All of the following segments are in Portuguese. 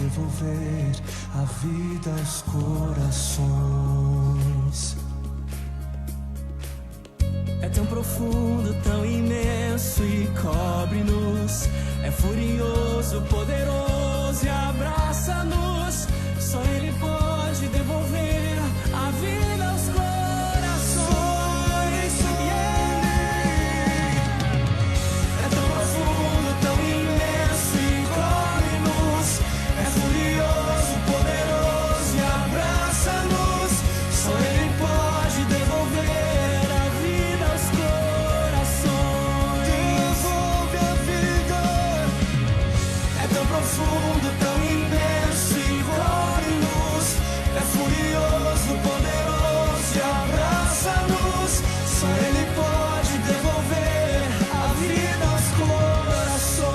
devolver a vida aos corações. É tão profundo, tão imenso e cobre-nos. É furioso, poderoso e abraça-nos. Só Ele pode devolver a vida aos corações. É tão profundo, tão imenso e cobre-nos. É furioso, poderoso e abraça-nos. Só Ele pode devolver a vida aos corações. Devolve a vida. É tão profundo, tão imenso e cobre-nos. É furioso, poderoso e abraça-nos. Só Ele pode devolver a vida aos corações.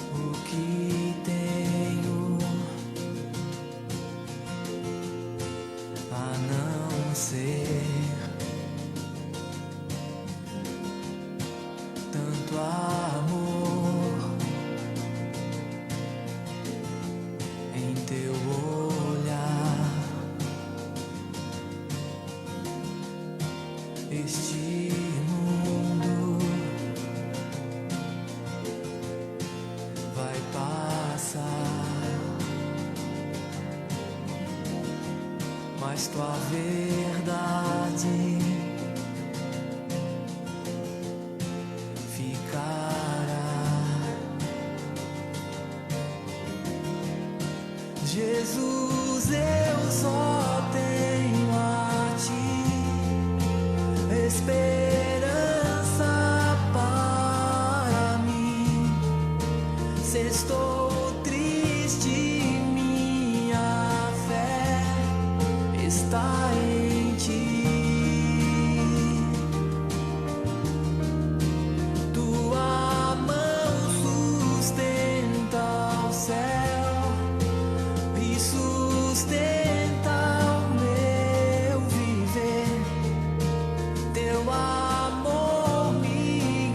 O que tenho a não ser tanto amor em teu olhar? Este mundo vai passar, mas tua verdade ficará. Jesus, eu só tenho a ti esperança para mim. Se estou triste, minha fé está em ti. Tua mão sustenta o céu e sustenta o meu viver. Teu amor me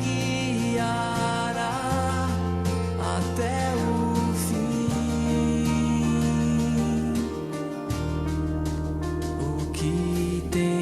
guiará até o fim. O que tem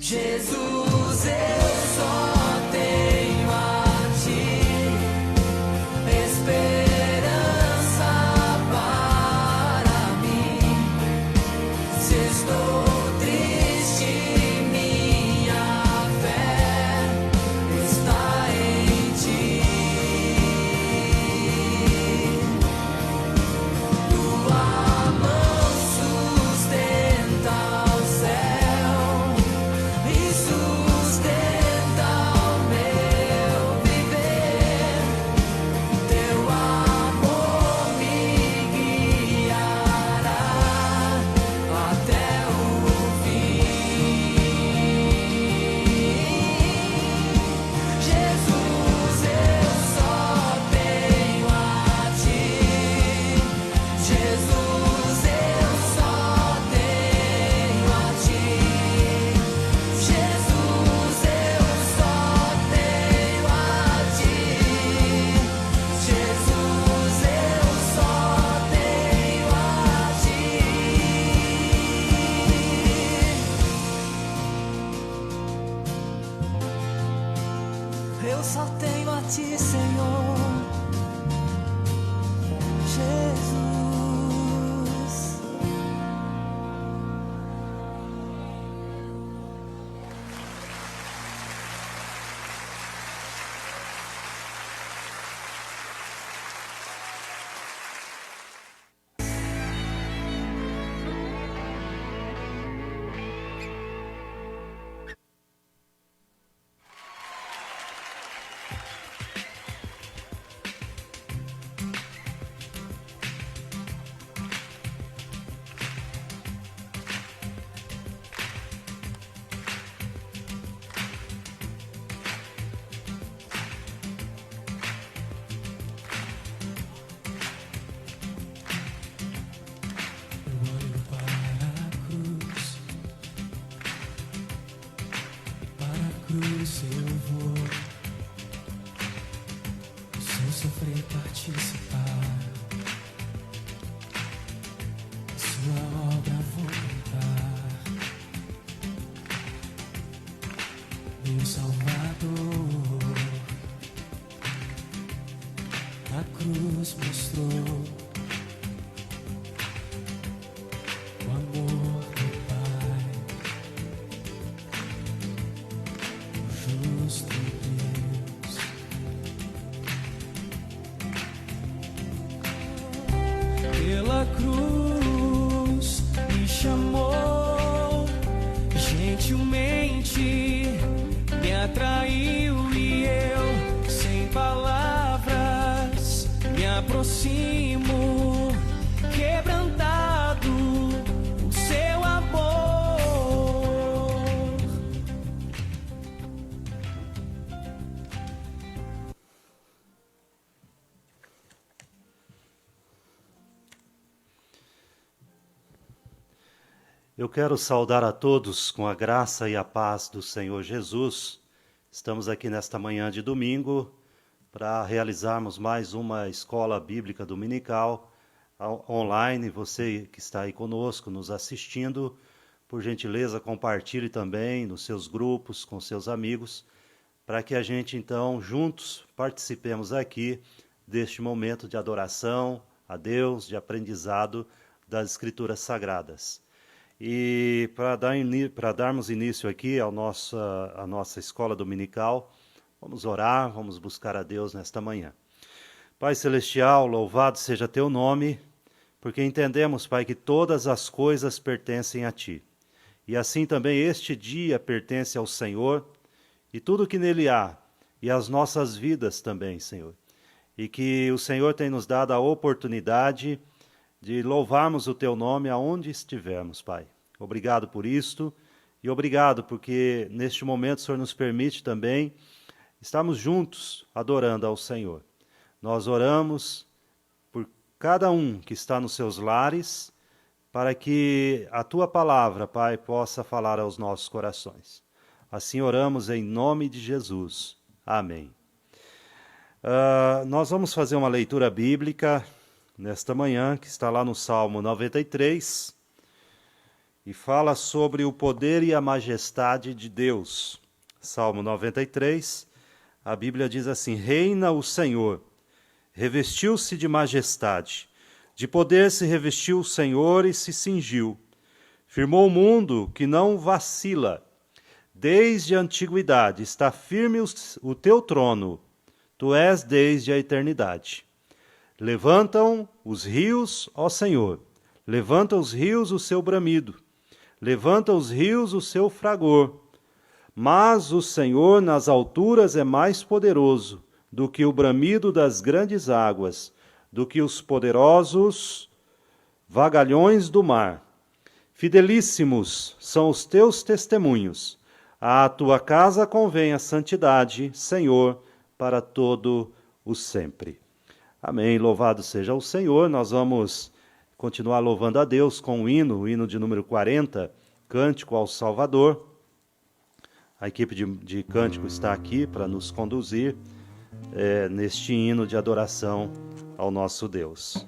Jesus, eu só tenho a ti, esperança para mim. Se estou triste, minha fé está em ti. Tua mão sustenta o céu e sustenta o meu viver. Teu amor me guiará até o fim. Jesus, eu só tenho a ti. Jesus, eu só tenho a ti. Jesus, eu só tenho a ti. Jesus, eu só tenho a ti. Eu só tenho a ti, Senhor. Jesus. Eu olho para a cruz eu vou. Se eu sofrer, participar, sua obra vou cantar. Meu Salvador, a cruz mostrou o amor do Pai, o justo Deus. Pela cruz me chamou, gentilmente me atraiu e eu, sem palavras, me aproximo, quebrantado o seu amor. Eu quero saudar a todos com a graça e a paz do Senhor Jesus. Estamos aqui nesta manhã de domingo para realizarmos mais uma escola bíblica dominical online. Você que está aí conosco, nos assistindo, por gentileza, compartilhe também nos seus grupos, com seus amigos, para que a gente então juntos participemos aqui deste momento de adoração a Deus, de aprendizado das Escrituras Sagradas. E para darmos início aqui à nossa escola dominical, vamos orar, vamos buscar a Deus nesta manhã. Pai Celestial, louvado seja Teu nome, porque entendemos, Pai, que todas as coisas pertencem a Ti. E assim também este dia pertence ao Senhor, e tudo que nele há, e as nossas vidas também, Senhor. E que o Senhor tem nos dado a oportunidade de louvarmos o Teu nome aonde estivermos, Pai. Obrigado por isto e obrigado porque neste momento o Senhor nos permite também estarmos juntos adorando ao Senhor. Nós oramos por cada um que está nos seus lares para que a Tua palavra, Pai, possa falar aos nossos corações. Assim oramos em nome de Jesus. Amém. Nós vamos fazer uma leitura bíblica nesta manhã, que está lá no Salmo 93, e fala sobre o poder e a majestade de Deus. Salmo 93, a Bíblia diz assim: reina o Senhor, revestiu-se de majestade, de poder se revestiu o Senhor e se cingiu. Firmou o mundo que não vacila. Desde a antiguidade está firme o teu trono, tu és desde a eternidade. Levantam os rios, ó Senhor, levanta os rios o seu bramido, levanta os rios o seu fragor. Mas o Senhor nas alturas é mais poderoso do que o bramido das grandes águas, do que os poderosos vagalhões do mar. Fidelíssimos são os teus testemunhos. À tua casa convém a santidade, Senhor, para todo o sempre. Amém. Louvado seja o Senhor. Nós vamos continuar louvando a Deus com o hino de número 40, Cântico ao Salvador. A equipe de cântico está aqui para nos conduzir neste hino de adoração ao nosso Deus.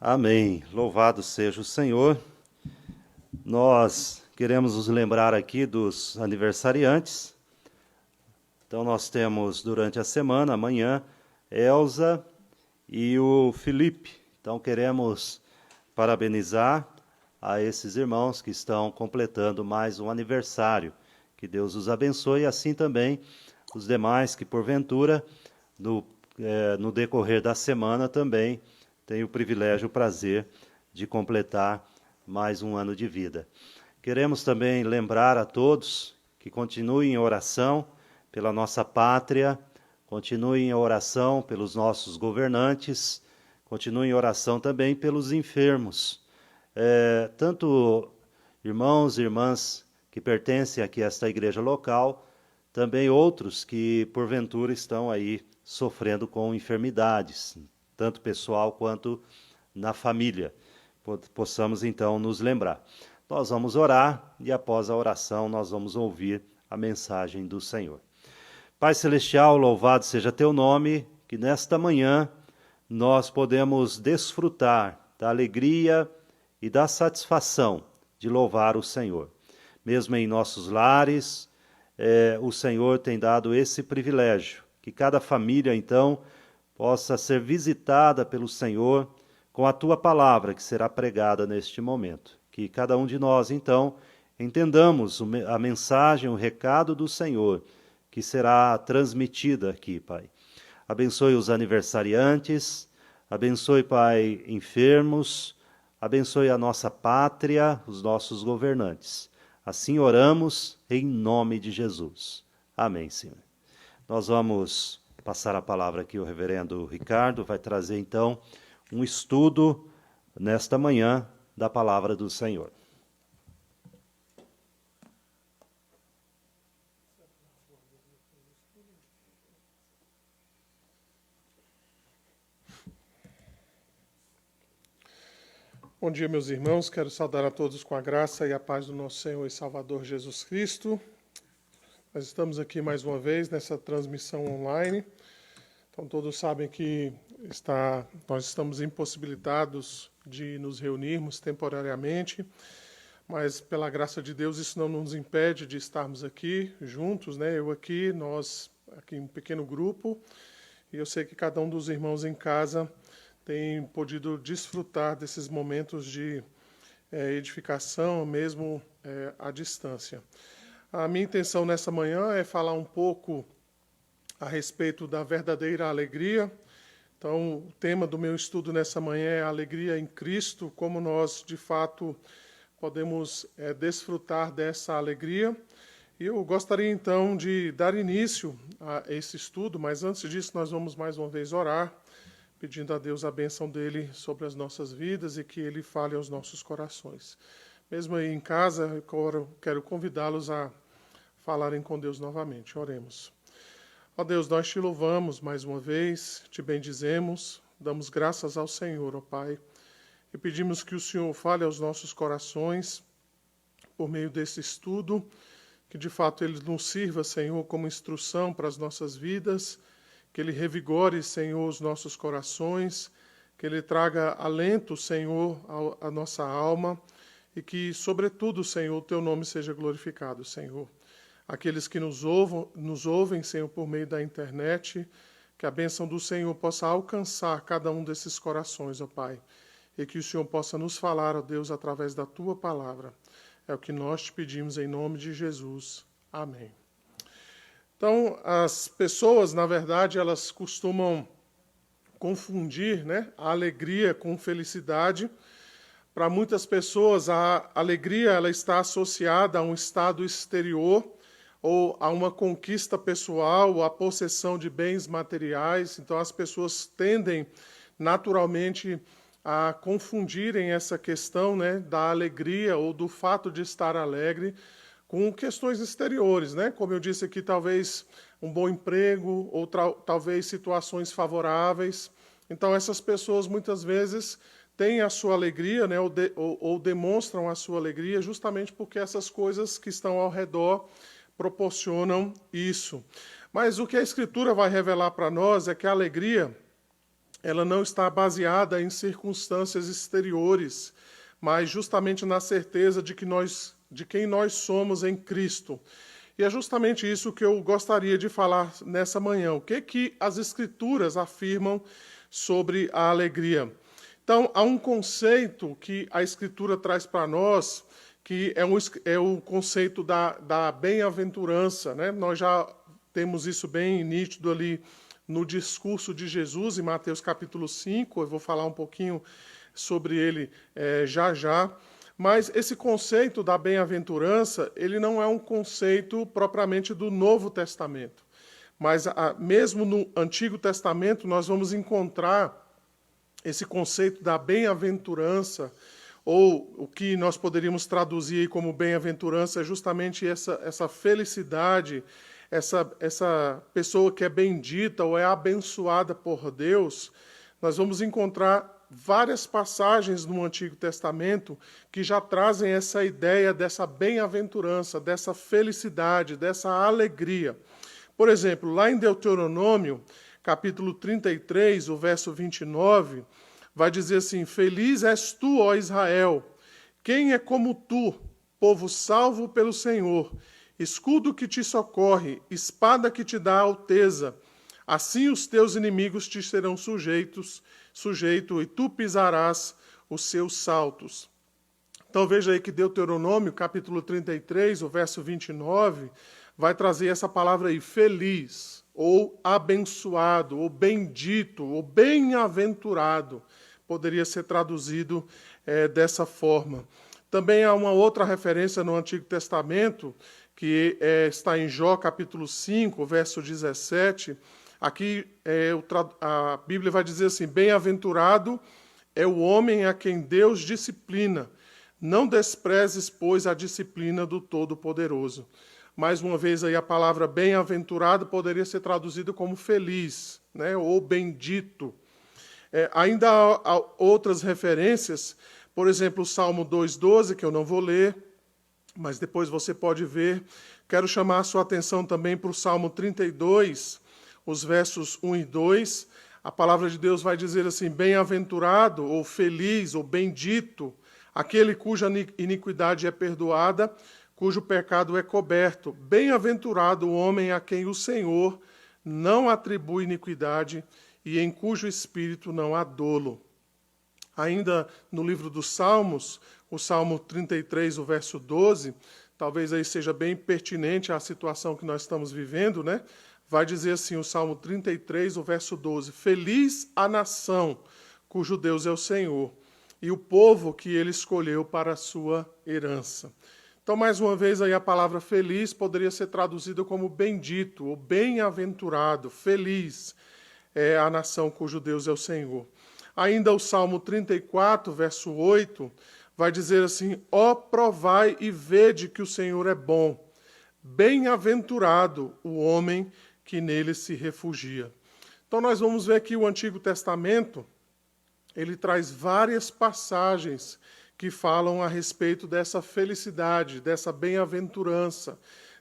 Amém. Louvado seja o Senhor. Nós queremos nos lembrar aqui dos aniversariantes. Então nós temos durante a semana, amanhã, Elza e o Felipe. Então queremos parabenizar a esses irmãos que estão completando mais um aniversário. Que Deus os abençoe, e assim também os demais que porventura, no decorrer da semana também, tenho o privilégio, o prazer de completar mais um ano de vida. Queremos também lembrar a todos que continuem em oração pela nossa pátria, continuem em oração pelos nossos governantes, continuem em oração também pelos enfermos. Tanto irmãos e irmãs que pertencem aqui a esta igreja local, também outros que porventura estão aí sofrendo com enfermidades, tanto pessoal quanto na família. Possamos então nos lembrar. Nós vamos orar e após a oração nós vamos ouvir a mensagem do Senhor. Pai Celestial, louvado seja teu nome, que nesta manhã nós podemos desfrutar da alegria e da satisfação de louvar o Senhor. Mesmo em nossos lares, o Senhor tem dado esse privilégio, que cada família então possa ser visitada pelo Senhor com a tua palavra que será pregada neste momento. Que cada um de nós, então, entendamos a mensagem, o recado do Senhor que será transmitida aqui, Pai. Abençoe os aniversariantes, abençoe, Pai, enfermos, abençoe a nossa pátria, os nossos governantes. Assim oramos em nome de Jesus. Amém, Senhor. Nós vamos passar a palavra aqui, o reverendo Ricardo vai trazer então um estudo nesta manhã da palavra do Senhor. Bom dia, meus irmãos. Quero saudar a todos com a graça e a paz do nosso Senhor e Salvador Jesus Cristo. Nós estamos aqui mais uma vez nessa transmissão online. Então, todos sabem que nós estamos impossibilitados de nos reunirmos temporariamente, mas pela graça de Deus isso não nos impede de estarmos aqui juntos, né? Eu aqui, nós aqui em um pequeno grupo, e eu sei que cada um dos irmãos em casa tem podido desfrutar desses momentos de edificação, mesmo à distância. A minha intenção nessa manhã é falar um pouco a respeito da verdadeira alegria. Então, o tema do meu estudo nessa manhã é a alegria em Cristo, como nós, de fato, podemos desfrutar dessa alegria. E eu gostaria, então, de dar início a esse estudo, mas antes disso nós vamos mais uma vez orar, pedindo a Deus a bênção dele sobre as nossas vidas e que ele fale aos nossos corações. Mesmo aí em casa, eu quero convidá-los a falarem com Deus novamente. Oremos. Ó Deus, nós te louvamos mais uma vez, te bendizemos, damos graças ao Senhor, ó Pai, e pedimos que o Senhor fale aos nossos corações por meio desse estudo, que de fato ele nos sirva, Senhor, como instrução para as nossas vidas, que ele revigore, Senhor, os nossos corações, que ele traga alento, Senhor, à nossa alma e que, sobretudo, Senhor, o teu nome seja glorificado, Senhor. Aqueles que nos ouvem, Senhor, por meio da internet, que a bênção do Senhor possa alcançar cada um desses corações, ó Pai, e que o Senhor possa nos falar, ó Deus, através da tua palavra. É o que nós te pedimos em nome de Jesus. Amém. Então, as pessoas, na verdade, elas costumam confundir, né, a alegria com felicidade. Para muitas pessoas, a alegria ela está associada a um estado exterior ou a uma conquista pessoal, ou a possessão de bens materiais. Então, as pessoas tendem naturalmente a confundirem essa questão, né, da alegria ou do fato de estar alegre com questões exteriores, né? Como eu disse aqui, talvez um bom emprego ou talvez situações favoráveis. Então, essas pessoas muitas vezes têm a sua alegria, né? ou demonstram a sua alegria justamente porque essas coisas que estão ao redor proporcionam isso. Mas o que a Escritura vai revelar para nós é que a alegria ela não está baseada em circunstâncias exteriores, mas justamente na certeza de quem nós somos em Cristo. E é justamente isso que eu gostaria de falar nessa manhã. O que as Escrituras afirmam sobre a alegria? Então, há um conceito que a Escritura traz para nós, que é o conceito da bem-aventurança, né? Nós já temos isso bem nítido ali no discurso de Jesus, em Mateus capítulo 5. Eu vou falar um pouquinho sobre ele já. Mas esse conceito da bem-aventurança, ele não é um conceito propriamente do Novo Testamento. Mas mesmo no Antigo Testamento, nós vamos encontrar esse conceito da bem-aventurança, ou o que nós poderíamos traduzir aí como bem-aventurança, é justamente essa felicidade, essa pessoa que é bendita ou é abençoada por Deus. Nós vamos encontrar várias passagens no Antigo Testamento que já trazem essa ideia dessa bem-aventurança, dessa felicidade, dessa alegria. Por exemplo, lá em Deuteronômio, capítulo 33, o verso 29, vai dizer assim: Feliz és tu, ó Israel, quem é como tu, povo salvo pelo Senhor, escudo que te socorre, espada que te dá alteza, Assim os teus inimigos te serão sujeito, e tu pisarás os seus saltos. Então veja aí que Deuteronômio, capítulo 33, o verso 29, vai trazer essa palavra aí, feliz, ou abençoado, ou bendito, ou bem-aventurado. Poderia ser traduzido dessa forma. Também há uma outra referência no Antigo Testamento, que está em Jó, capítulo 5, verso 17. Aqui a Bíblia vai dizer assim, bem-aventurado é o homem a quem Deus disciplina. Não desprezes, pois, a disciplina do Todo-Poderoso. Mais uma vez, aí a palavra bem-aventurado poderia ser traduzida como feliz, né, ou bendito. Ainda há outras referências, por exemplo, o Salmo 2,12, que eu não vou ler, mas depois você pode ver. Quero chamar a sua atenção também para o Salmo 32, os versos 1 e 2. A palavra de Deus vai dizer assim, bem-aventurado, ou feliz, ou bendito, aquele cuja iniquidade é perdoada, cujo pecado é coberto. Bem-aventurado o homem a quem o Senhor não atribui iniquidade e em cujo espírito não há dolo. Ainda no livro dos Salmos, o Salmo 33, o verso 12, talvez aí seja bem pertinente à situação que nós estamos vivendo, né? Vai dizer assim, o Salmo 33, o verso 12, feliz a nação cujo Deus é o Senhor, e o povo que ele escolheu para a sua herança. Então, mais uma vez, aí a palavra feliz poderia ser traduzida como bendito, ou bem-aventurado, feliz é a nação cujo Deus é o Senhor. Ainda o Salmo 34, verso 8, vai dizer assim, ó provai e vede que o Senhor é bom, bem-aventurado o homem que nele se refugia. Então, nós vamos ver aqui o Antigo Testamento, ele traz várias passagens que falam a respeito dessa felicidade, dessa bem-aventurança,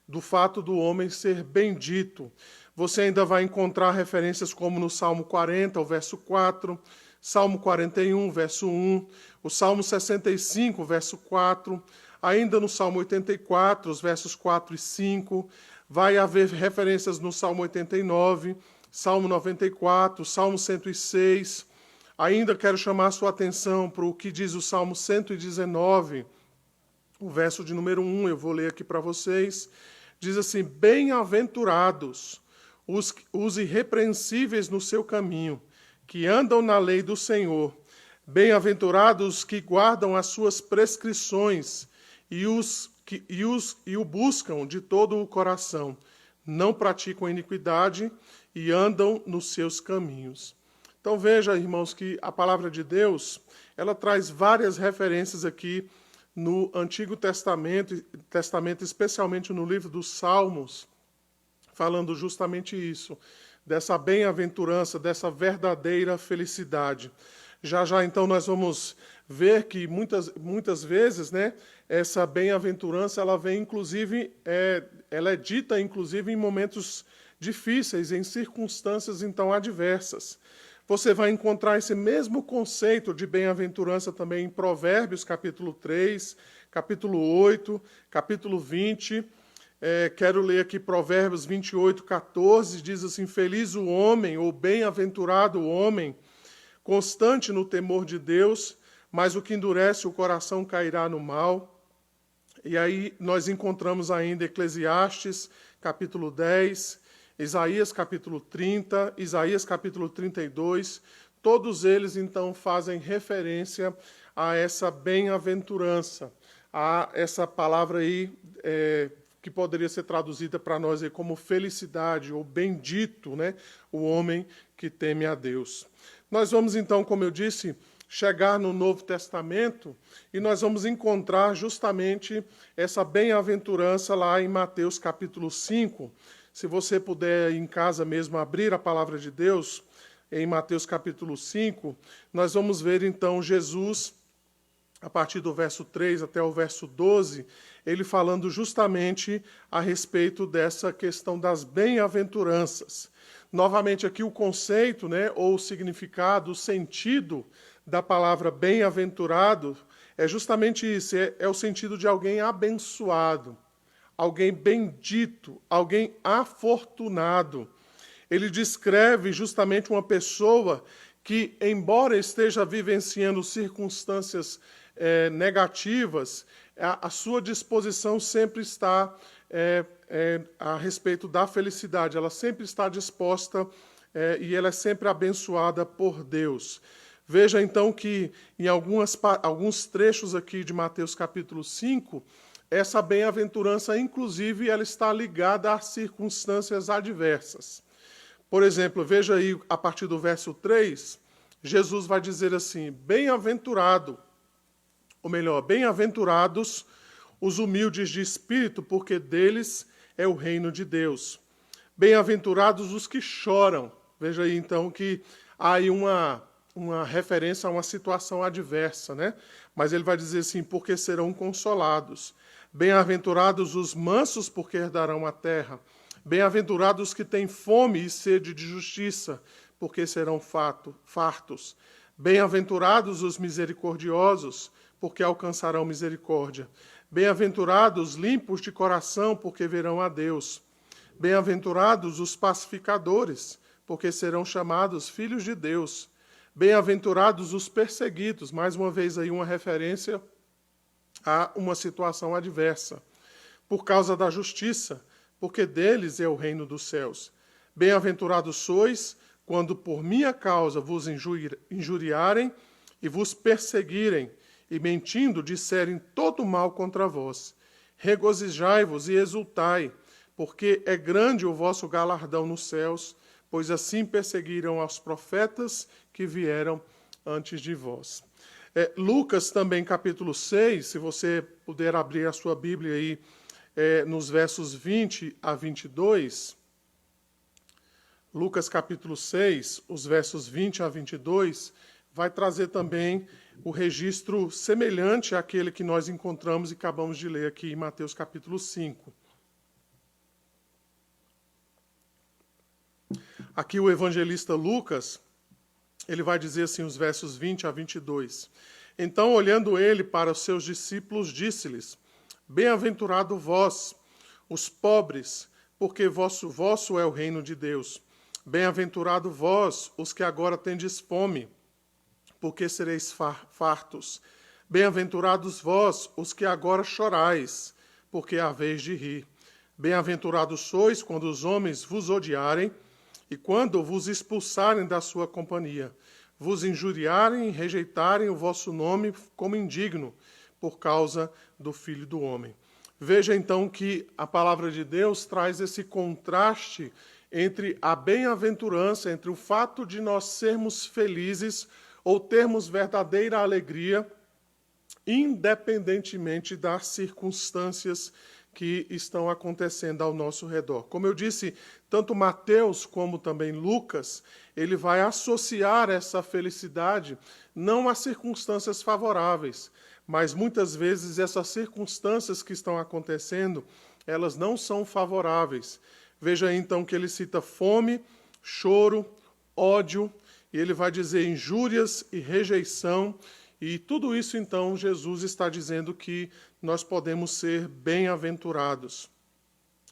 do fato do homem ser bendito. Você ainda vai encontrar referências como no Salmo 40, o verso 4, Salmo 41, verso 1, o Salmo 65, verso 4, ainda no Salmo 84, os versos 4 e 5, vai haver referências no Salmo 89, Salmo 94, Salmo 106. Ainda quero chamar a sua atenção para o que diz o Salmo 119, o verso de número 1, eu vou ler aqui para vocês. Diz assim, bem-aventurados os irrepreensíveis no seu caminho, que andam na lei do Senhor. Bem-aventurados que guardam as suas prescrições e o buscam de todo o coração. Não praticam iniquidade e andam nos seus caminhos. Então veja, irmãos, que a palavra de Deus, ela traz várias referências aqui no Antigo Testamento, especialmente no livro dos Salmos, falando justamente isso, dessa bem-aventurança, dessa verdadeira felicidade. Já então nós vamos ver que muitas vezes, né, essa bem-aventurança ela vem inclusive, ela é dita inclusive em momentos difíceis, em circunstâncias então adversas. Você vai encontrar esse mesmo conceito de bem-aventurança também em Provérbios, capítulo 3, capítulo 8, capítulo 20. Quero ler aqui Provérbios 28, 14, diz assim, feliz o homem, ou bem-aventurado o homem, constante no temor de Deus, mas o que endurece o coração cairá no mal. E aí nós encontramos ainda Eclesiastes, capítulo 10, Isaías capítulo 30, Isaías capítulo 32, todos eles então fazem referência a essa bem-aventurança, a essa palavra aí que poderia ser traduzida para nós aí como felicidade ou bendito, né, o homem que teme a Deus. Nós vamos então, como eu disse, chegar no Novo Testamento e nós vamos encontrar justamente essa bem-aventurança lá em Mateus capítulo 5. Se você puder em casa mesmo abrir a palavra de Deus, em Mateus capítulo 5, nós vamos ver então Jesus, a partir do verso 3 até o verso 12, ele falando justamente a respeito dessa questão das bem-aventuranças. Novamente aqui o conceito, né, ou o significado, o sentido da palavra bem-aventurado é justamente isso, é o sentido de alguém abençoado, alguém bendito, alguém afortunado. ele descreve justamente uma pessoa que, embora esteja vivenciando circunstâncias negativas, a sua disposição sempre está a respeito da felicidade, ela sempre está disposta e ela é sempre abençoada por Deus. Veja então que em alguns trechos aqui de Mateus capítulo 5, essa bem-aventurança, inclusive, ela está ligada a circunstâncias adversas. Por exemplo, veja aí a partir do verso 3, Jesus vai dizer assim: bem-aventurado, ou melhor, bem-aventurados os humildes de espírito, porque deles é o reino de Deus. Bem-aventurados os que choram. Veja aí então que há aí uma referência a uma situação adversa, né? Mas ele vai dizer assim: porque serão consolados. Bem-aventurados os mansos, porque herdarão a terra. Bem-aventurados que têm fome e sede de justiça, porque serão fartos. Bem-aventurados os misericordiosos, porque alcançarão misericórdia. Bem-aventurados limpos de coração, porque verão a Deus. Bem-aventurados os pacificadores, porque serão chamados filhos de Deus. Bem-aventurados os perseguidos, mais uma vez aí uma referência a uma situação adversa, por causa da justiça, porque deles é o reino dos céus. Bem-aventurados sois, quando por minha causa vos injuriarem e vos perseguirem, e mentindo disserem todo mal contra vós. Regozijai-vos e exultai, porque é grande o vosso galardão nos céus, pois assim perseguiram aos profetas que vieram antes de vós. Lucas também, capítulo 6, se você puder abrir a sua Bíblia aí, nos versos 20 a 22, Lucas capítulo 6, os versos 20 a 22, vai trazer também o registro semelhante àquele que nós encontramos e acabamos de ler aqui em Mateus capítulo 5. Aqui o evangelista Lucas, ele vai dizer assim, os versos 20 a 22. Então, olhando ele para os seus discípulos, disse-lhes: bem-aventurado vós, os pobres, porque vosso é o reino de Deus. Bem-aventurado vós, os que agora tendes fome, porque sereis fartos. Bem-aventurados vós, os que agora chorais, porque haveis de rir. Bem-aventurados sois quando os homens vos odiarem e quando vos expulsarem da sua companhia, vos injuriarem e rejeitarem o vosso nome como indigno, por causa do Filho do Homem. Veja então que a palavra de Deus traz esse contraste entre a bem-aventurança, entre o fato de nós sermos felizes ou termos verdadeira alegria, independentemente das circunstâncias que estão acontecendo ao nosso redor. Como eu disse, tanto Mateus como também Lucas, ele vai associar essa felicidade não a circunstâncias favoráveis, mas muitas vezes essas circunstâncias que estão acontecendo, elas não são favoráveis. Veja então que ele cita fome, choro, ódio, e ele vai dizer injúrias e rejeição, e tudo isso então Jesus está dizendo que nós podemos ser bem-aventurados.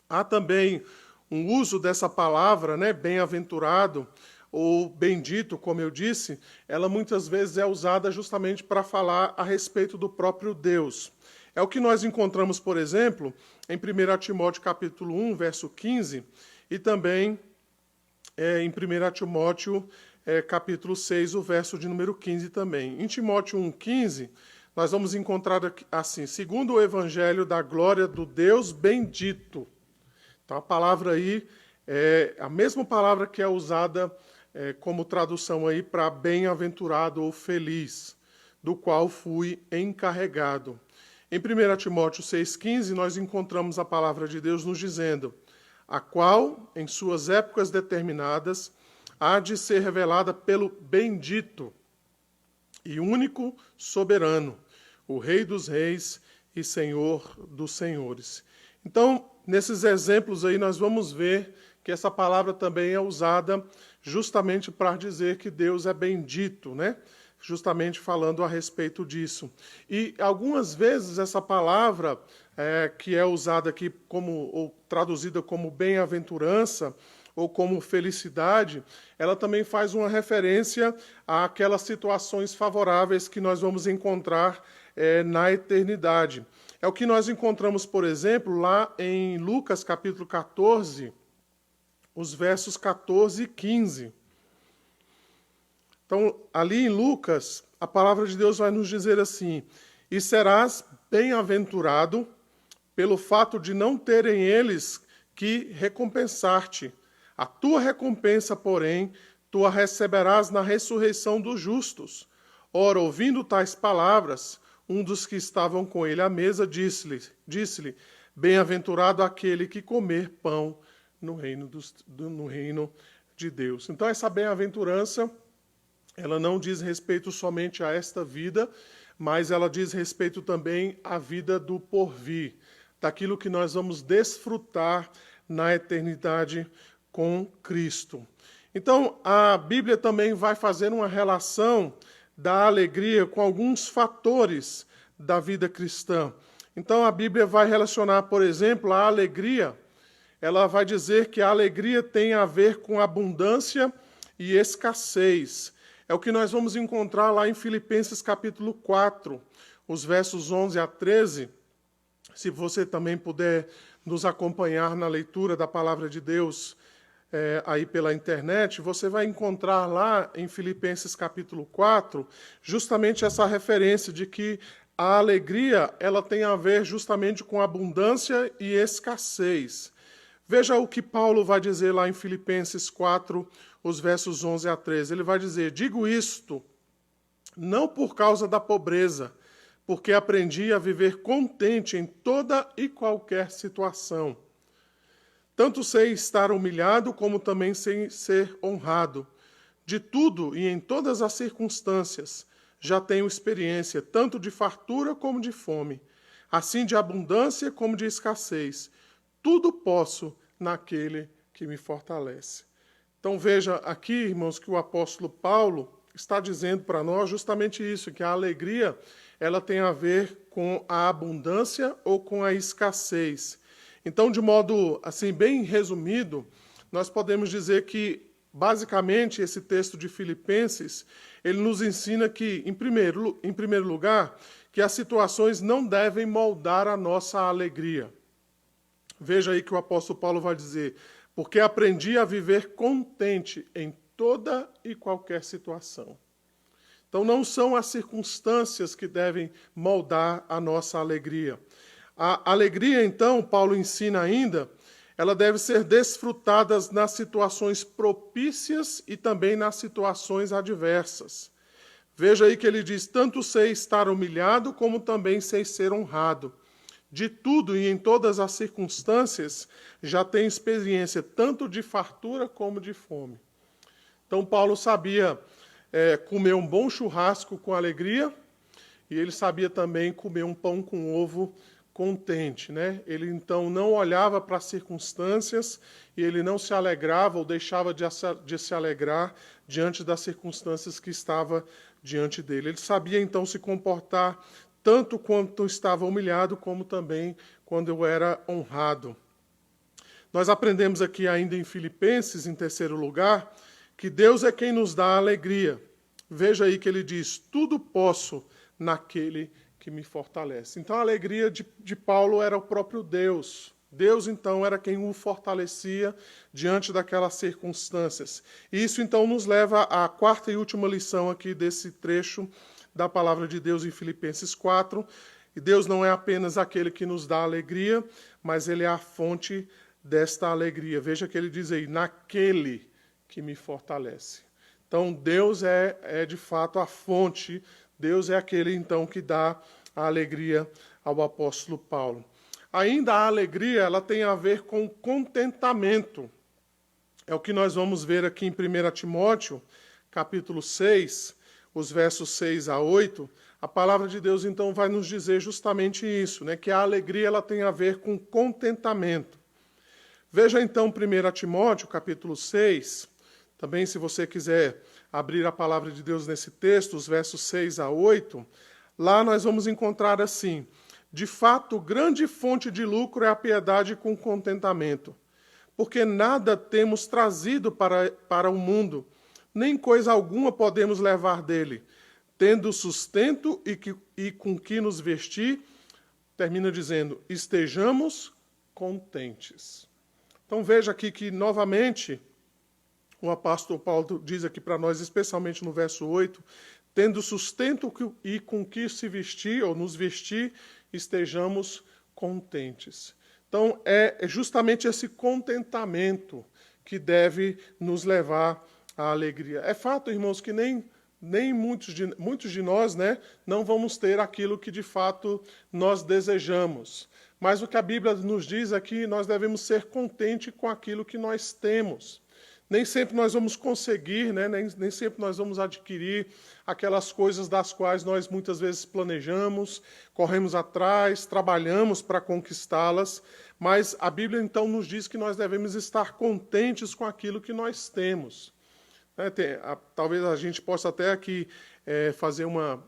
Há também um uso dessa palavra, né, bem-aventurado, ou bendito, como eu disse, ela muitas vezes é usada justamente para falar a respeito do próprio Deus. É o que nós encontramos, por exemplo, em 1 Timóteo capítulo 1, verso 15, e também em 1 Timóteo capítulo 6, o verso de número 15 também. Em Timóteo 1,15, nós vamos encontrar assim: segundo o evangelho da glória do Deus bendito. Então a palavra aí é a mesma palavra que é usada como tradução aí para bem-aventurado ou feliz, do qual fui encarregado. Em 1 Timóteo 6,15, nós encontramos a palavra de Deus nos dizendo: a qual, em suas épocas determinadas, há de ser revelada pelo bendito e único soberano, o Rei dos reis e Senhor dos senhores. Então, nesses exemplos aí, nós vamos ver que essa palavra também é usada justamente para dizer que Deus é bendito, né? Justamente falando a respeito disso. E algumas vezes essa palavra, que é usada aqui como, ou traduzida como bem-aventurança, ou como felicidade, ela também faz uma referência àquelas situações favoráveis que nós vamos encontrar na eternidade. É o que nós encontramos, por exemplo, lá em Lucas capítulo 14, os versos 14 e 15. Então, ali em Lucas, a palavra de Deus vai nos dizer assim: e serás bem-aventurado pelo fato de não terem eles que recompensar-te. A tua recompensa, porém, tu a receberás na ressurreição dos justos. Ora, ouvindo tais palavras, um dos que estavam com ele à mesa disse-lhe: bem-aventurado aquele que comer pão no reino de Deus. Então, essa bem-aventurança, ela não diz respeito somente a esta vida, mas ela diz respeito também à vida do porvir, daquilo que nós vamos desfrutar na eternidade com Cristo. Então, a Bíblia também vai fazer uma relação da alegria com alguns fatores da vida cristã. Então, a Bíblia vai relacionar, por exemplo, a alegria. Ela vai dizer que a alegria tem a ver com abundância e escassez. É o que nós vamos encontrar lá em Filipenses capítulo 4, os versos 11 a 13. Se você também puder nos acompanhar na leitura da palavra de Deus aí pela internet, você vai encontrar lá em Filipenses capítulo 4 justamente essa referência de que a alegria ela tem a ver justamente com abundância e escassez. Veja o que Paulo vai dizer lá em Filipenses 4, os versos 11 a 13. Ele vai dizer: digo isto, não por causa da pobreza, porque aprendi a viver contente em toda e qualquer situação. Tanto sei estar humilhado, como também sei ser honrado. De tudo e em todas as circunstâncias, já tenho experiência, tanto de fartura como de fome, assim de abundância como de escassez. Tudo posso naquele que me fortalece. Então veja aqui, irmãos, que o apóstolo Paulo está dizendo para nós justamente isso, que a alegria ela tem a ver com a abundância ou com a escassez. Então, de modo assim bem resumido, nós podemos dizer que, basicamente, esse texto de Filipenses, ele nos ensina que, em primeiro lugar, que as situações não devem moldar a nossa alegria. Veja aí que o apóstolo Paulo vai dizer: porque aprendi a viver contente em toda e qualquer situação. Então, não são as circunstâncias que devem moldar a nossa alegria. A alegria, então, Paulo ensina ainda, ela deve ser desfrutada nas situações propícias e também nas situações adversas. Veja aí que ele diz: tanto sei estar humilhado, como também sei ser honrado. De tudo e em todas as circunstâncias, já tenho experiência, tanto de fartura como de fome. Então, Paulo sabia comer um bom churrasco com alegria, e ele sabia também comer um pão com ovo contente, né? Ele então não olhava para as circunstâncias e ele não se alegrava ou deixava de se alegrar diante das circunstâncias que estava diante dele. Ele sabia então se comportar tanto quando estava humilhado, como também quando eu era honrado. Nós aprendemos aqui ainda em Filipenses, em terceiro lugar, que Deus é quem nos dá a alegria. Veja aí que ele diz: tudo posso naquele que me fortalece. Então a alegria de Paulo era o próprio Deus. Deus, então, era quem o fortalecia diante daquelas circunstâncias. E isso, então, nos leva à quarta e última lição aqui desse trecho da palavra de Deus em Filipenses 4. E Deus não é apenas aquele que nos dá alegria, mas Ele é a fonte desta alegria. Veja que ele diz aí: naquele que me fortalece. Então, Deus é de fato a fonte. Deus é aquele, então, que dá a alegria ao apóstolo Paulo. Ainda a alegria, ela tem a ver com contentamento. É o que nós vamos ver aqui em 1 Timóteo, capítulo 6, os versos 6 a 8. A palavra de Deus, então, vai nos dizer justamente isso, né? Que a alegria ela tem a ver com contentamento. Veja, então, 1 Timóteo, capítulo 6. Também, se você quiser abrir a palavra de Deus nesse texto, os versos 6 a 8, lá nós vamos encontrar assim: de fato, grande fonte de lucro é a piedade com contentamento, porque nada temos trazido para o mundo, nem coisa alguma podemos levar dele. Tendo sustento e com que nos vestir, termina dizendo, estejamos contentes. Então veja aqui que, novamente, o apóstolo Paulo diz aqui para nós, especialmente no verso 8, tendo sustento e com que se vestir, ou nos vestir, estejamos contentes. Então, é justamente esse contentamento que deve nos levar à alegria. É fato, irmãos, que nem muitos de nós, né, não vamos ter aquilo que de fato nós desejamos. Mas o que a Bíblia nos diz aqui, nós devemos ser contentes com aquilo que nós temos. Nem sempre nós vamos conseguir, né, nem sempre nós vamos adquirir aquelas coisas das quais nós muitas vezes planejamos, corremos atrás, trabalhamos para conquistá-las, mas a Bíblia então nos diz que nós devemos estar contentes com aquilo que nós temos. Talvez a gente possa até aqui fazer uma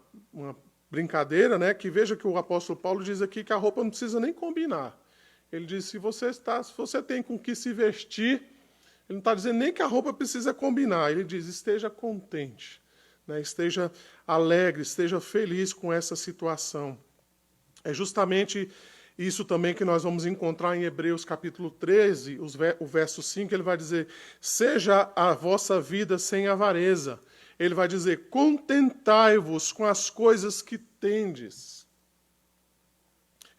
brincadeira, né, que veja que o apóstolo Paulo diz aqui que a roupa não precisa nem combinar. Ele diz, se você tem com que se vestir, ele não está dizendo nem que a roupa precisa combinar, ele diz, esteja contente, né, esteja alegre, esteja feliz com essa situação. É justamente isso também que nós vamos encontrar em Hebreus capítulo 13, o verso 5, ele vai dizer, seja a vossa vida sem avareza. Ele vai dizer, contentai-vos com as coisas que tendes.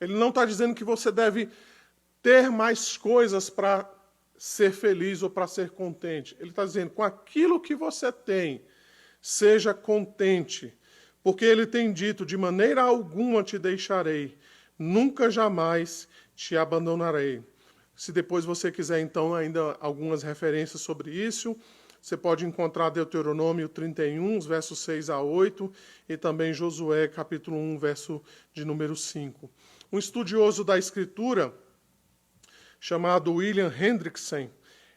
Ele não está dizendo que você deve ter mais coisas para ser feliz ou para ser contente. Ele está dizendo, com aquilo que você tem, seja contente. Porque ele tem dito, de maneira alguma te deixarei, nunca jamais te abandonarei. Se depois você quiser, então, ainda algumas referências sobre isso, você pode encontrar Deuteronômio 31, versos 6 a 8, e também Josué, capítulo 1, verso de número 5. Um estudioso da Escritura, chamado William Hendrickson,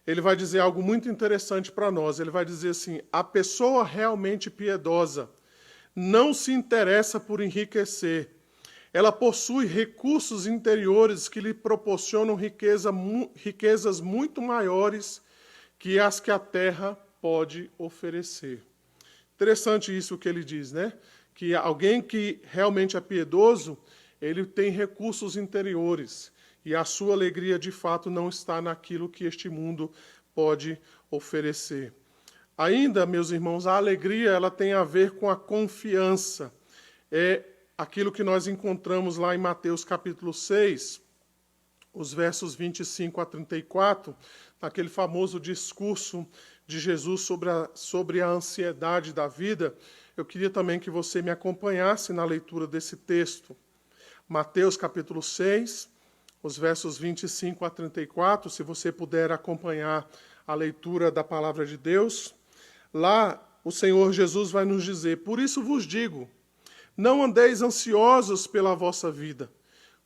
ele vai dizer algo muito interessante para nós. Ele vai dizer assim, a pessoa realmente piedosa não se interessa por enriquecer. Ela possui recursos interiores que lhe proporcionam riquezas muito maiores que as que a terra pode oferecer. Interessante isso que ele diz, né? Que alguém que realmente é piedoso, ele tem recursos interiores. E a sua alegria, de fato, não está naquilo que este mundo pode oferecer. Ainda, meus irmãos, a alegria ela tem a ver com a confiança. É aquilo que nós encontramos lá em Mateus capítulo 6, os versos 25 a 34, naquele famoso discurso de Jesus sobre a ansiedade da vida. Eu queria também que você me acompanhasse na leitura desse texto. Mateus capítulo 6, os versos 25 a 34, se você puder acompanhar a leitura da palavra de Deus. Lá, o Senhor Jesus vai nos dizer, por isso vos digo, não andeis ansiosos pela vossa vida,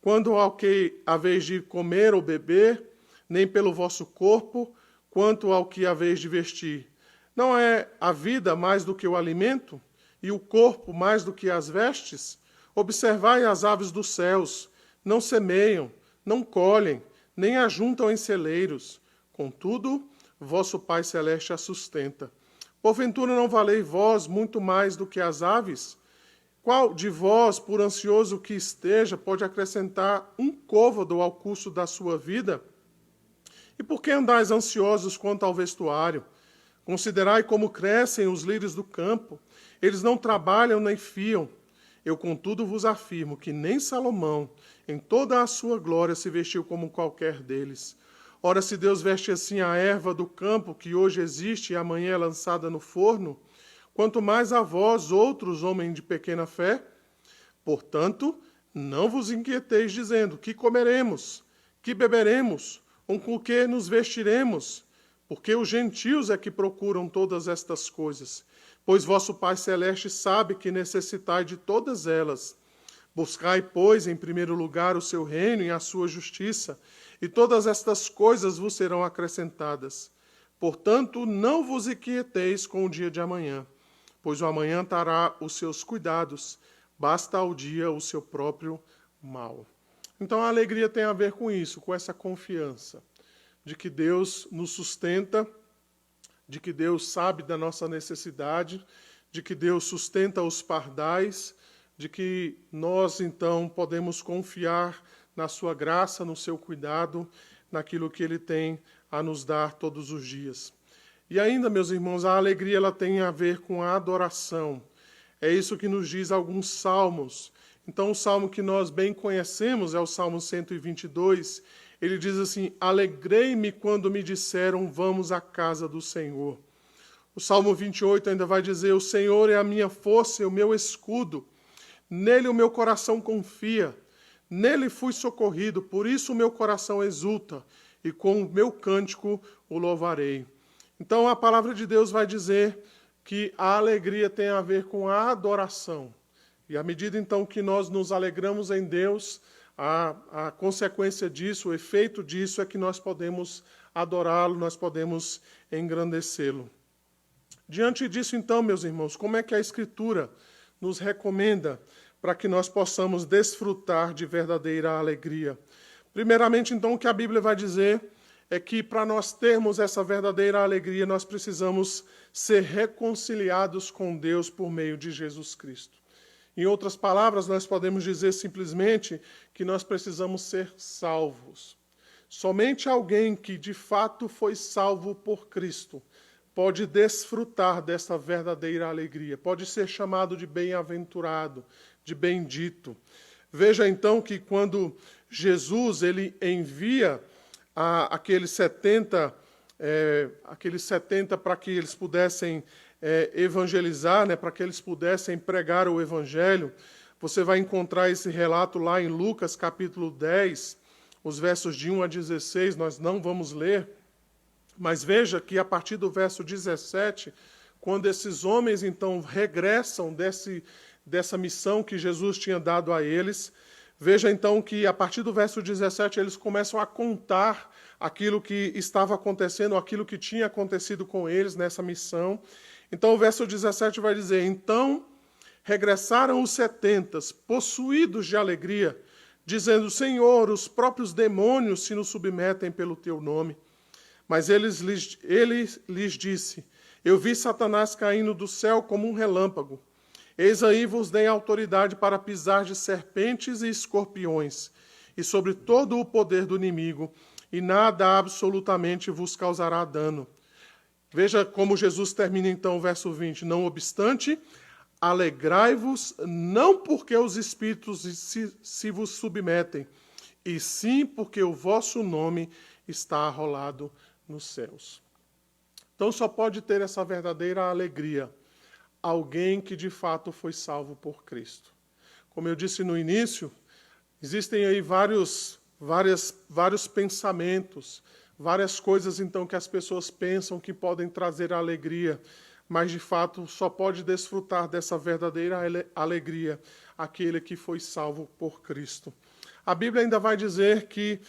quando ao que haveis de comer ou beber, nem pelo vosso corpo, quanto ao que haveis de vestir. Não é a vida mais do que o alimento, e o corpo mais do que as vestes? Observai as aves dos céus, não semeiam, não colhem, nem ajuntam em celeiros. Contudo, vosso Pai Celeste a sustenta. Porventura não valei vós muito mais do que as aves? Qual de vós, por ansioso que esteja, pode acrescentar um côvado ao curso da sua vida? E por que andais ansiosos quanto ao vestuário? Considerai como crescem os lírios do campo. Eles não trabalham nem fiam. Eu, contudo, vos afirmo que nem Salomão, em toda a sua glória, se vestiu como qualquer deles. Ora, se Deus veste assim a erva do campo, que hoje existe e amanhã é lançada no forno, quanto mais a vós, outros homens de pequena fé? Portanto, não vos inquieteis dizendo, que comeremos, que beberemos, ou com que nos vestiremos? Porque os gentios é que procuram todas estas coisas. Pois vosso Pai Celeste sabe que necessitai de todas elas. Buscai, pois, em primeiro lugar o seu reino e a sua justiça, e todas estas coisas vos serão acrescentadas. Portanto, não vos inquieteis com o dia de amanhã, pois o amanhã trará os seus cuidados, basta ao dia o seu próprio mal. Então a alegria tem a ver com isso, com essa confiança. de que Deus nos sustenta, de que Deus sabe da nossa necessidade, de que Deus sustenta os pardais, de que nós, então, podemos confiar na sua graça, no seu cuidado, naquilo que Ele tem a nos dar todos os dias. E ainda, meus irmãos, a alegria ela tem a ver com a adoração. É isso que nos diz alguns salmos. Então, o salmo que nós bem conhecemos é o Salmo 122. Ele diz assim: alegrei-me quando me disseram, vamos à casa do Senhor. O Salmo 28 ainda vai dizer: o Senhor é a minha força e o meu escudo. Nele o meu coração confia. Nele fui socorrido, por isso o meu coração exulta, e com o meu cântico o louvarei. Então a palavra de Deus vai dizer que a alegria tem a ver com a adoração. E à medida então que nós nos alegramos em Deus, a consequência disso, o efeito disso é que nós podemos adorá-lo, nós podemos engrandecê-lo. Diante disso então, meus irmãos, como é que a Escritura nos recomenda para que nós possamos desfrutar de verdadeira alegria? Primeiramente, então, o que a Bíblia vai dizer é que para nós termos essa verdadeira alegria, nós precisamos ser reconciliados com Deus por meio de Jesus Cristo. Em outras palavras, nós podemos dizer simplesmente que nós precisamos ser salvos. Somente alguém que de fato foi salvo por Cristo pode desfrutar dessa verdadeira alegria, pode ser chamado de bem-aventurado, de bendito. Veja então que quando Jesus ele envia aqueles 70 para que eles pudessem evangelizar, né, para que eles pudessem pregar o evangelho, você vai encontrar esse relato lá em Lucas capítulo 10, os versos de 1 a 16, nós não vamos ler, mas veja que a partir do verso 17, quando esses homens então regressam dessa missão que Jesus tinha dado a eles, veja então que a partir do verso 17 eles começam a contar aquilo que estava acontecendo, aquilo que tinha acontecido com eles nessa missão. Então o verso 17 vai dizer: então regressaram os 70, possuídos de alegria, dizendo: Senhor, os próprios demônios se nos submetem pelo teu nome. Mas ele lhes disse: eu vi Satanás caindo do céu como um relâmpago. Eis aí vos dei autoridade para pisar de serpentes e escorpiões, e sobre todo o poder do inimigo, e nada absolutamente vos causará dano. Veja como Jesus termina então o verso 20. Não obstante, alegrai-vos, não porque os espíritos se vos submetem, e sim porque o vosso nome está arrolado nos céus. Então só pode ter essa verdadeira alegria alguém que de fato foi salvo por Cristo. Como eu disse no início, existem aí vários pensamentos, várias coisas então que as pessoas pensam que podem trazer alegria, mas de fato só pode desfrutar dessa verdadeira alegria aquele que foi salvo por Cristo. A Bíblia ainda vai dizer que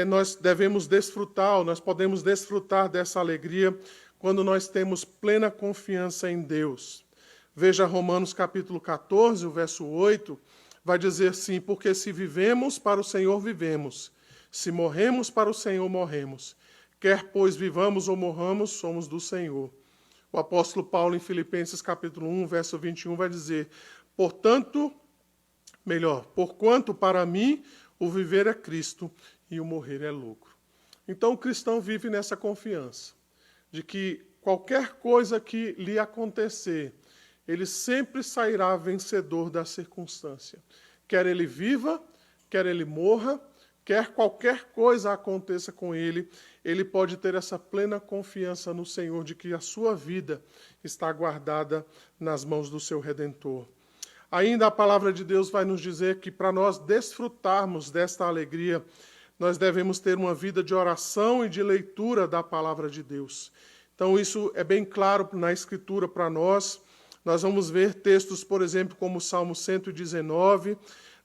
nós devemos desfrutar, nós podemos desfrutar dessa alegria quando nós temos plena confiança em Deus. Veja Romanos capítulo 14, o verso 8, vai dizer assim: porque se vivemos, para o Senhor vivemos, se morremos, para o Senhor morremos. Quer, pois, vivamos ou morramos, somos do Senhor. O apóstolo Paulo, em Filipenses capítulo 1, verso 21, vai dizer: porquanto para mim o viver é Cristo e o morrer é lucro. Então o cristão vive nessa confiança, de que qualquer coisa que lhe acontecer, ele sempre sairá vencedor da circunstância. Quer ele viva, quer ele morra, quer qualquer coisa aconteça com ele, ele pode ter essa plena confiança no Senhor de que a sua vida está guardada nas mãos do seu Redentor. Ainda a palavra de Deus vai nos dizer que para nós desfrutarmos desta alegria, nós devemos ter uma vida de oração e de leitura da palavra de Deus. Então isso é bem claro na Escritura para nós. Nós vamos ver textos, por exemplo, como o Salmo 119,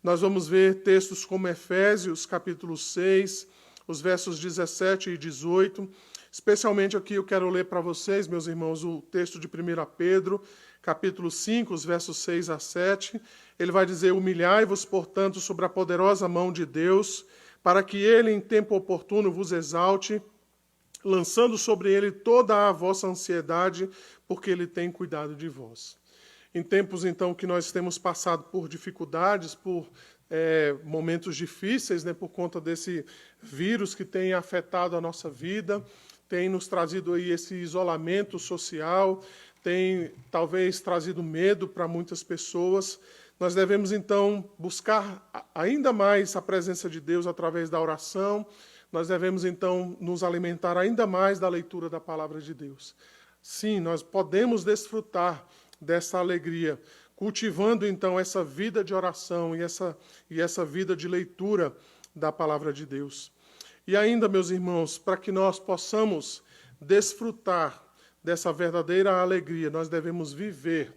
nós vamos ver textos como Efésios, capítulo 6, os versos 17 e 18. Especialmente aqui eu quero ler para vocês, meus irmãos, o texto de 1 Pedro, capítulo 5, os versos 6 a 7. Ele vai dizer: humilhai-vos, portanto, sobre a poderosa mão de Deus, para que ele, em tempo oportuno, vos exalte, lançando sobre ele toda a vossa ansiedade, porque ele tem cuidado de vós. Em tempos, então, que nós temos passado por dificuldades, por momentos difíceis, né, por conta desse vírus que tem afetado a nossa vida, tem nos trazido aí esse isolamento social, tem talvez trazido medo para muitas pessoas. Nós devemos, então, buscar ainda mais a presença de Deus através da oração. Nós devemos, então, nos alimentar ainda mais da leitura da palavra de Deus. Sim, nós podemos desfrutar dessa alegria, cultivando, então, essa vida de oração e essa vida de leitura da palavra de Deus. E ainda, meus irmãos, para que nós possamos desfrutar dessa verdadeira alegria, nós devemos viver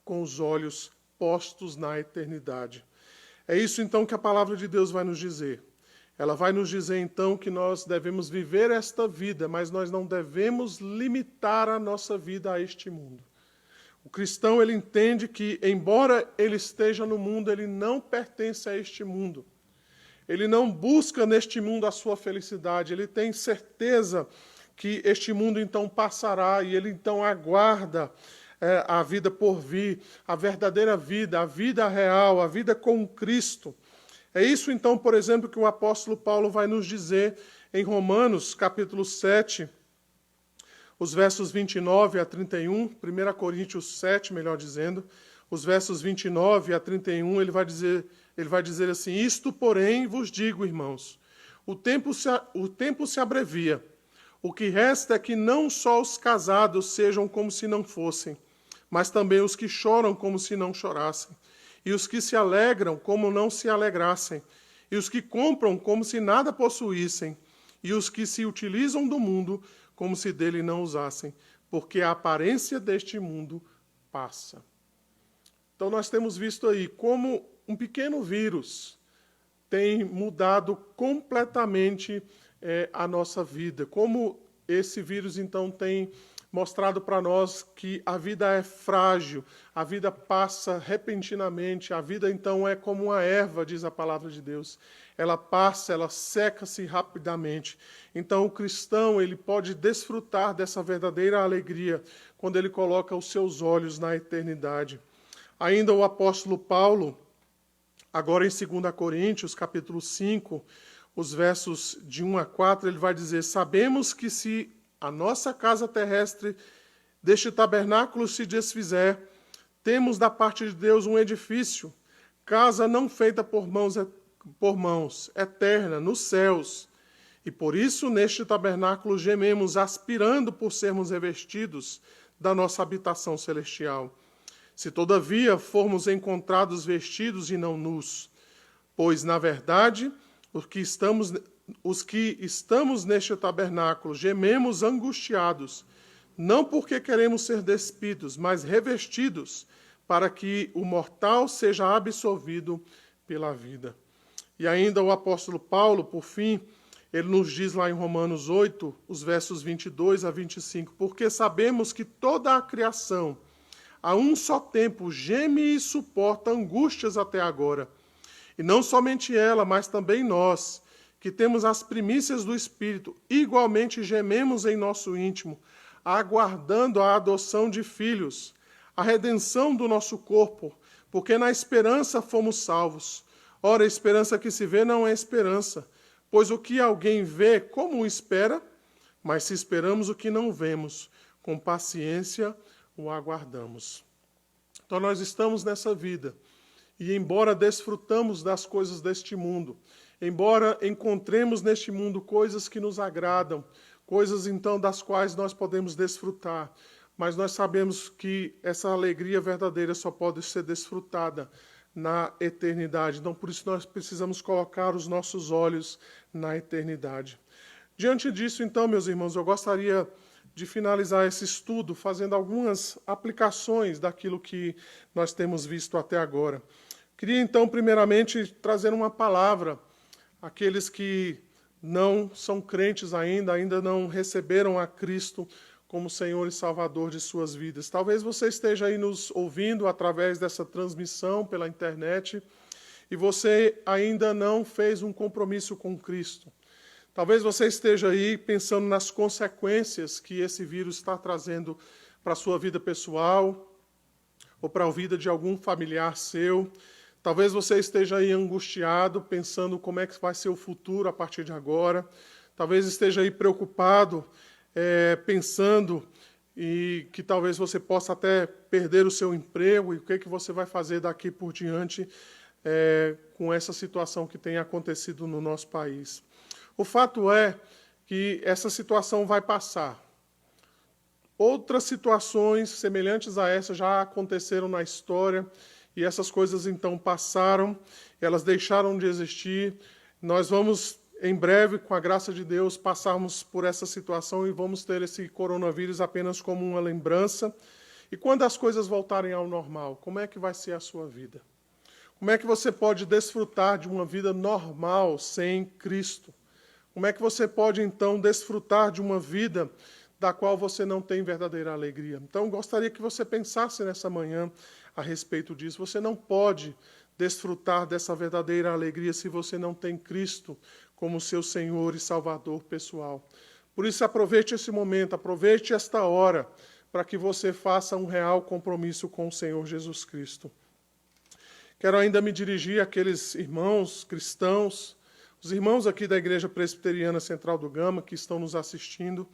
com os olhos postos na eternidade. É isso, então, que a palavra de Deus vai nos dizer. Ela vai nos dizer, então, que nós devemos viver esta vida, mas nós não devemos limitar a nossa vida a este mundo. O cristão, ele entende que, embora ele esteja no mundo, ele não pertence a este mundo. Ele não busca neste mundo a sua felicidade, ele tem certeza que este mundo, então, passará, e ele, então, aguarda a vida por vir, a verdadeira vida, a vida real, a vida com Cristo. É isso, então, por exemplo, que o apóstolo Paulo vai nos dizer em Romanos, capítulo 7, os versos 29 a 31, 1 Coríntios 7, melhor dizendo, os versos 29 a 31, ele vai dizer assim: isto, porém, vos digo, irmãos, o tempo se abrevia. O que resta é que não só os casados sejam como se não fossem, mas também os que choram como se não chorassem, e os que se alegram como não se alegrassem, e os que compram como se nada possuíssem, e os que se utilizam do mundo como se dele não usassem, porque a aparência deste mundo passa. Então nós temos visto aí como um pequeno vírus tem mudado completamente a nossa vida, como esse vírus então tem mostrado para nós que a vida é frágil, a vida passa repentinamente, a vida então é como uma erva, diz a palavra de Deus. Ela passa, ela seca-se rapidamente. Então o cristão, ele pode desfrutar dessa verdadeira alegria quando ele coloca os seus olhos na eternidade. Ainda o apóstolo Paulo, agora em 2 Coríntios, capítulo 5, os versos de 1 a 4, ele vai dizer: sabemos que se a nossa casa terrestre deste tabernáculo se desfizer, temos da parte de Deus um edifício, casa não feita por mãos, eterna, nos céus. E por isso, neste tabernáculo, gememos, aspirando por sermos revestidos da nossa habitação celestial. Se, todavia, formos encontrados vestidos e não nus, pois, na verdade, os que estamos neste tabernáculo gememos angustiados, não porque queremos ser despidos, mas revestidos, para que o mortal seja absolvido pela vida. E ainda o apóstolo Paulo, por fim, ele nos diz lá em Romanos 8, os versos 22 a 25, porque sabemos que toda a criação, a um só tempo, geme e suporta angústias até agora. E não somente ela, mas também nós, que temos as primícias do Espírito, igualmente gememos em nosso íntimo, aguardando a adoção de filhos, a redenção do nosso corpo, porque na esperança fomos salvos. Ora, a esperança que se vê não é esperança, pois o que alguém vê, como o espera? Mas se esperamos o que não vemos, com paciência o aguardamos. Então nós estamos nessa vida, e embora desfrutamos das coisas deste mundo, embora encontremos neste mundo coisas que nos agradam, coisas então das quais nós podemos desfrutar, mas nós sabemos que essa alegria verdadeira só pode ser desfrutada na eternidade. Então, por isso nós precisamos colocar os nossos olhos na eternidade. Diante disso, então, meus irmãos, eu gostaria de finalizar esse estudo fazendo algumas aplicações daquilo que nós temos visto até agora. Queria, então, primeiramente, trazer uma palavra àqueles que não são crentes ainda não receberam a Cristo como Senhor e Salvador de suas vidas. Talvez você esteja aí nos ouvindo através dessa transmissão pela internet e você ainda não fez um compromisso com Cristo. Talvez você esteja aí pensando nas consequências que esse vírus está trazendo para a sua vida pessoal ou para a vida de algum familiar seu. Talvez você esteja aí angustiado, pensando como é que vai ser o futuro a partir de agora. Talvez esteja aí preocupado, pensando e que talvez você possa até perder o seu emprego e o que você vai fazer daqui por diante com essa situação que tem acontecido no nosso país. O fato é que essa situação vai passar. Outras situações semelhantes a essa já aconteceram na história e essas coisas então passaram, elas deixaram de existir. Nós vamos, em breve, com a graça de Deus, passarmos por essa situação e vamos ter esse coronavírus apenas como uma lembrança. E quando as coisas voltarem ao normal, como é que vai ser a sua vida? Como é que você pode desfrutar de uma vida normal sem Cristo? Como é que você pode, então, desfrutar de uma vida da qual você não tem verdadeira alegria? Então, gostaria que você pensasse nessa manhã a respeito disso. Você não pode desfrutar dessa verdadeira alegria se você não tem Cristo como seu Senhor e Salvador pessoal. Por isso, aproveite esse momento, aproveite esta hora, para que você faça um real compromisso com o Senhor Jesus Cristo. Quero ainda me dirigir àqueles irmãos cristãos, os irmãos aqui da Igreja Presbiteriana Central do Gama, que estão nos assistindo.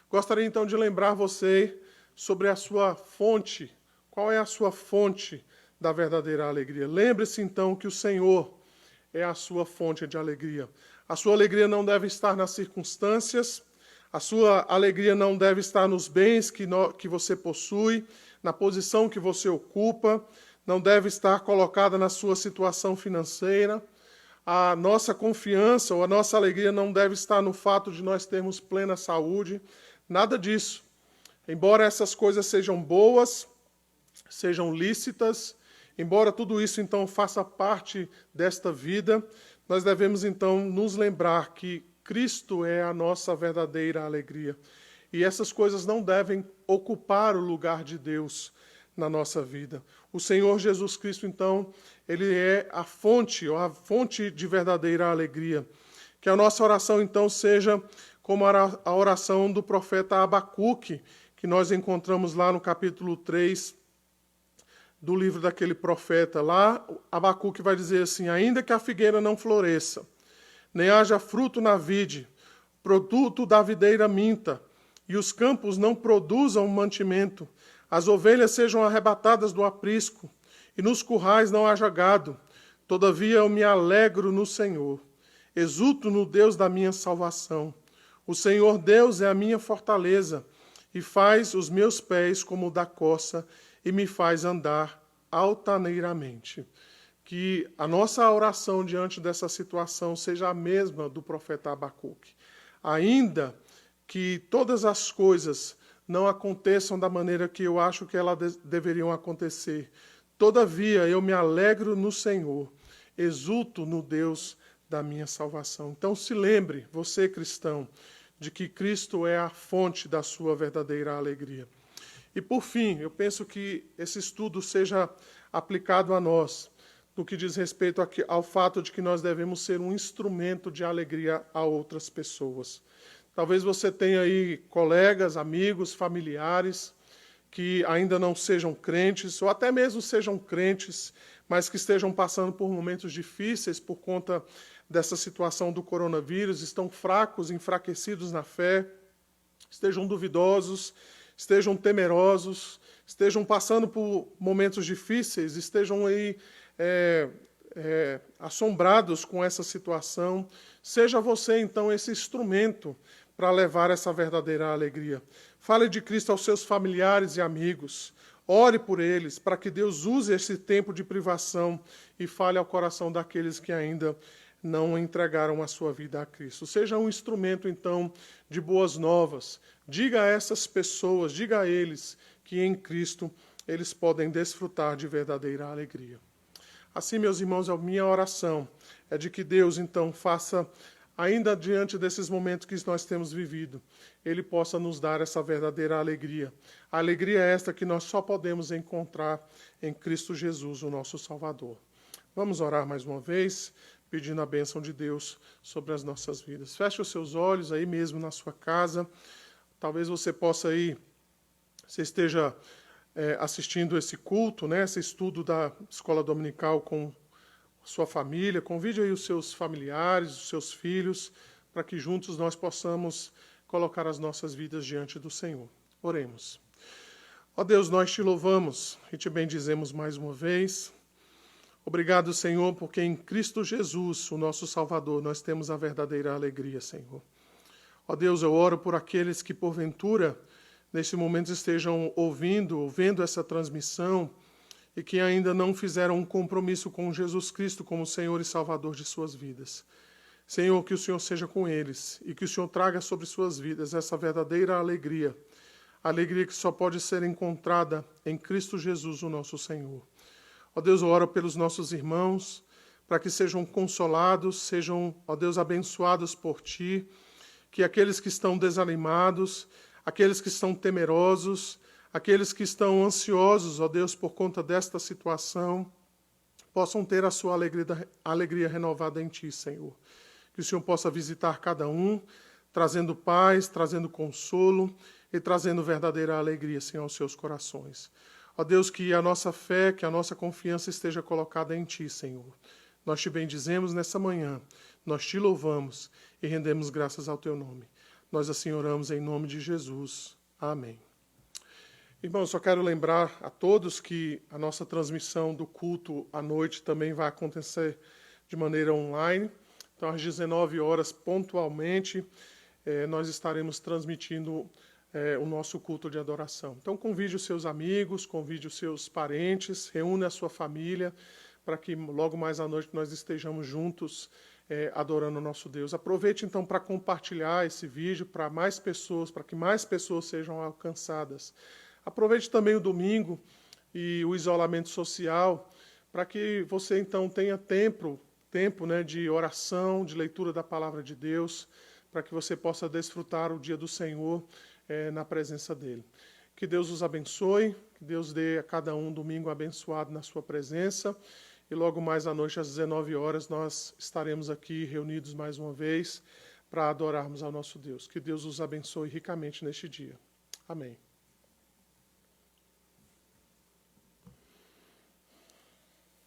Gostaria então de lembrar você sobre a sua fonte. Qual é a sua fonte da verdadeira alegria? Lembre-se então que o Senhor é a sua fonte de alegria. A sua alegria não deve estar nas circunstâncias, a sua alegria não deve estar nos bens que você possui, na posição que você ocupa, não deve estar colocada na sua situação financeira. A nossa confiança ou a nossa alegria não deve estar no fato de nós termos plena saúde, nada disso. Embora essas coisas sejam boas, sejam lícitas, embora tudo isso então faça parte desta vida, nós devemos então nos lembrar que Cristo é a nossa verdadeira alegria. E essas coisas não devem ocupar o lugar de Deus na nossa vida. O Senhor Jesus Cristo, então, Ele é a fonte de verdadeira alegria. Que a nossa oração, então, seja como a oração do profeta Abacuque, que nós encontramos lá no capítulo 3 do livro daquele profeta. Lá, Abacuque vai dizer assim: ainda que a figueira não floresça, nem haja fruto na vide, produto da videira minta, e os campos não produzam mantimento, as ovelhas sejam arrebatadas do aprisco, e nos currais não haja gado. Todavia eu me alegro no Senhor, exulto no Deus da minha salvação. O Senhor Deus é a minha fortaleza, e faz os meus pés como o da corça, e me faz andar altaneiramente. Que a nossa oração diante dessa situação seja a mesma do profeta Abacuque. Ainda que todas as coisas não aconteçam da maneira que eu acho que elas deveriam acontecer, todavia eu me alegro no Senhor, exulto no Deus da minha salvação. Então se lembre, você cristão, de que Cristo é a fonte da sua verdadeira alegria. E por fim, eu penso que esse estudo seja aplicado a nós, no que diz respeito ao fato de que nós devemos ser um instrumento de alegria a outras pessoas. Talvez você tenha aí colegas, amigos, familiares que ainda não sejam crentes, ou até mesmo sejam crentes, mas que estejam passando por momentos difíceis por conta dessa situação do coronavírus, estão fracos, enfraquecidos na fé, estejam duvidosos, estejam temerosos, estejam passando por momentos difíceis, estejam aí assombrados com essa situação. Seja você, então, esse instrumento para levar essa verdadeira alegria. Fale de Cristo aos seus familiares e amigos. Ore por eles, para que Deus use esse tempo de privação e fale ao coração daqueles que ainda não entregaram a sua vida a Cristo. Seja um instrumento, então, de boas novas. Diga a essas pessoas, diga a eles que em Cristo eles podem desfrutar de verdadeira alegria. Assim, meus irmãos, a minha oração é de que Deus, então, faça, ainda diante desses momentos que nós temos vivido, Ele possa nos dar essa verdadeira alegria. A alegria é esta que nós só podemos encontrar em Cristo Jesus, o nosso Salvador. Vamos orar mais uma vez, pedindo a bênção de Deus sobre as nossas vidas. Feche os seus olhos aí mesmo na sua casa. Talvez você possa aí, você esteja assistindo esse culto, né, esse estudo da escola dominical com sua família. Convide aí os seus familiares, os seus filhos, para que juntos nós possamos colocar as nossas vidas diante do Senhor. Oremos. Ó Deus, nós te louvamos e te bendizemos mais uma vez. Obrigado, Senhor, porque em Cristo Jesus, o nosso Salvador, nós temos a verdadeira alegria, Senhor. Ó Deus, eu oro por aqueles que, porventura, nesse momento estejam ouvindo, vendo essa transmissão e que ainda não fizeram um compromisso com Jesus Cristo como Senhor e Salvador de suas vidas. Senhor, que o Senhor seja com eles e que o Senhor traga sobre suas vidas essa verdadeira alegria, a alegria que só pode ser encontrada em Cristo Jesus, o nosso Senhor. Ó Deus, eu oro pelos nossos irmãos, para que sejam consolados, sejam, ó Deus, abençoados por Ti, que aqueles que estão desanimados, aqueles que estão temerosos, aqueles que estão ansiosos, ó Deus, por conta desta situação, possam ter a sua alegria renovada em Ti, Senhor. Que o Senhor possa visitar cada um, trazendo paz, trazendo consolo e trazendo verdadeira alegria, Senhor, aos seus corações. Ó Deus, que a nossa fé, que a nossa confiança esteja colocada em Ti, Senhor. Nós Te bendizemos nessa manhã, nós Te louvamos e rendemos graças ao Teu nome. Nós assim oramos em nome de Jesus. Amém. Irmãos, só quero lembrar a todos que a nossa transmissão do culto à noite também vai acontecer de maneira online. Então, às 19 horas, pontualmente, nós estaremos transmitindo o nosso culto de adoração. Então, convide os seus amigos, convide os seus parentes, reúne a sua família, para que logo mais à noite nós estejamos juntos adorando o nosso Deus. Aproveite, então, para compartilhar esse vídeo para mais pessoas, para que mais pessoas sejam alcançadas. Aproveite também o domingo e o isolamento social, para que você, então, tenha tempo, né, de oração, de leitura da palavra de Deus, para que você possa desfrutar o dia do Senhor na presença dEle. Que Deus os abençoe, que Deus dê a cada um domingo abençoado na sua presença, e logo mais à noite, às 19 horas, nós estaremos aqui reunidos mais uma vez para adorarmos ao nosso Deus. Que Deus os abençoe ricamente neste dia. Amém.